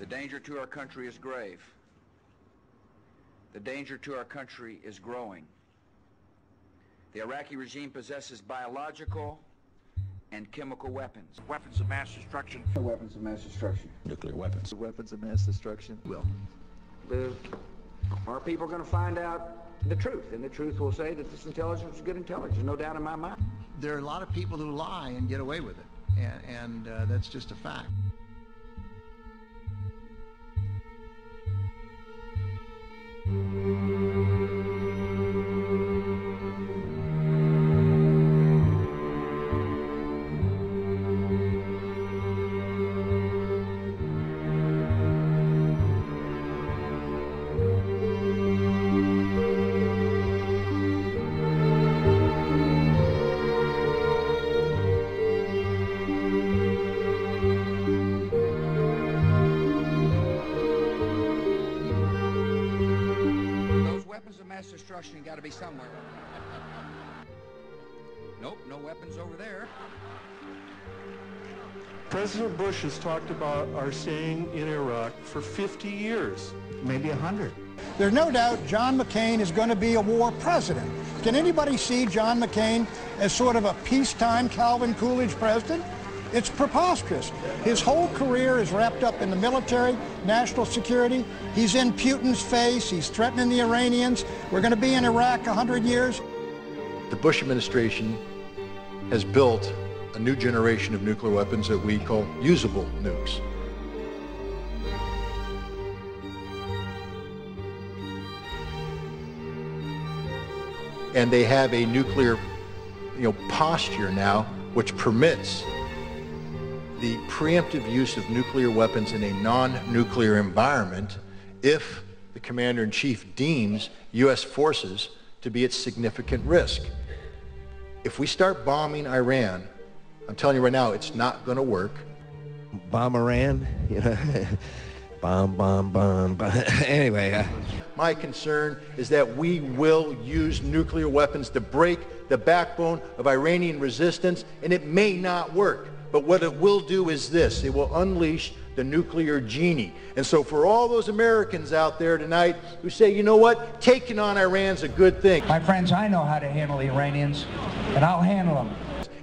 The danger to our country is grave. The danger to our country is growing. The Iraqi regime possesses biological and chemical weapons. Weapons of mass destruction. Weapons of mass destruction. Nuclear weapons. Weapons of mass destruction. Will. Our people are going to find out the truth, and the truth will say that this intelligence is good intelligence, no doubt in my mind. There are a lot of people who lie and get away with it, and that's just a fact. Destruction got to be somewhere. Nope, no weapons over there. President Bush has talked about our staying in Iraq for 50 years. Maybe 100. There's no doubt John McCain is going to be a war president. Can anybody see John McCain as sort of a peacetime Calvin Coolidge president? It's preposterous. His whole career is wrapped up in the military, national security. He's in Putin's face. He's threatening the Iranians. We're going to be in Iraq 100 years. The Bush administration has built a new generation of nuclear weapons that we call usable nukes. And they have a nuclear, posture now which permits the preemptive use of nuclear weapons in a non-nuclear environment if the commander-in-chief deems U.S. forces to be at significant risk. If we start bombing Iran, I'm telling you right now, it's not going to work. Bomb Iran, bomb. Anyway. My concern is that we will use nuclear weapons to break the backbone of Iranian resistance, and it may not work. But what it will do is this: it will unleash the nuclear genie. And so for all those Americans out there tonight who say, you know what, taking on Iran's a good thing. My friends, I know how to handle the Iranians, and I'll handle them.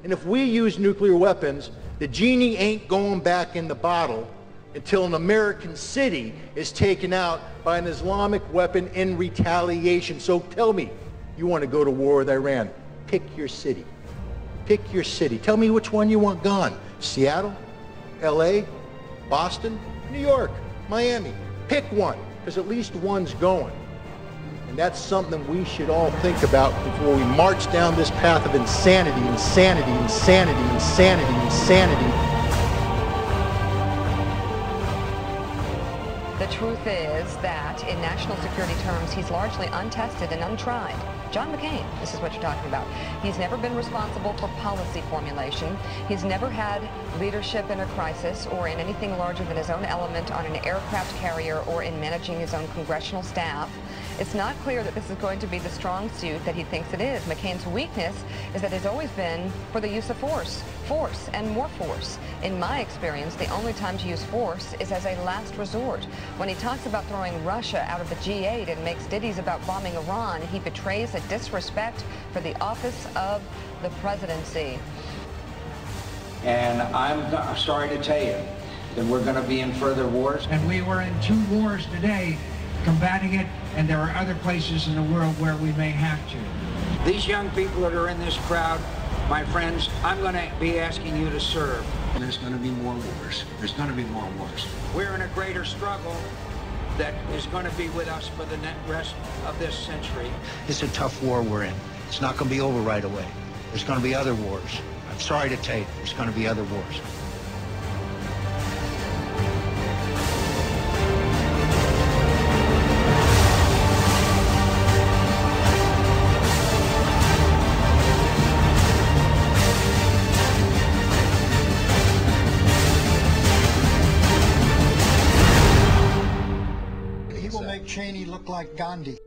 And if we use nuclear weapons, the genie ain't going back in the bottle until an American city is taken out by an Islamic weapon in retaliation. So tell me, you want to go to war with Iran, pick your city. Pick your city. Tell me which one you want gone. Seattle, LA, Boston, New York, Miami. Pick one, because at least one's going. And that's something we should all think about before we march down this path of insanity. The truth is that in national security terms, he's largely untested and untried. John McCain, this is what you're talking about. He's never been responsible for policy formulation. He's never had leadership in a crisis or in anything larger than his own element on an aircraft carrier or in managing his own congressional staff. It's not clear that this is going to be the strong suit that he thinks it is. McCain's weakness is that it's always been for the use of force and more force. In my experience, the only time to use force is as a last resort. When he talks about throwing Russia out of the G8 and makes ditties about bombing Iran, he betrays a disrespect for the office of the presidency. And I'm sorry to tell you that we're going to be in further wars. And we were in 2 wars today combating it, and there are other places in the world where we may have to. These young people that are in this crowd, my friends, I'm going to be asking you to serve. And there's going to be more wars. There's going to be more wars. We're in a greater struggle that is going to be with us for the rest of this century. It's a tough war we're in. It's not going to be over right away. There's going to be other wars. I'm sorry to tell you, there's going to be other wars. He will make Cheney look like Gandhi.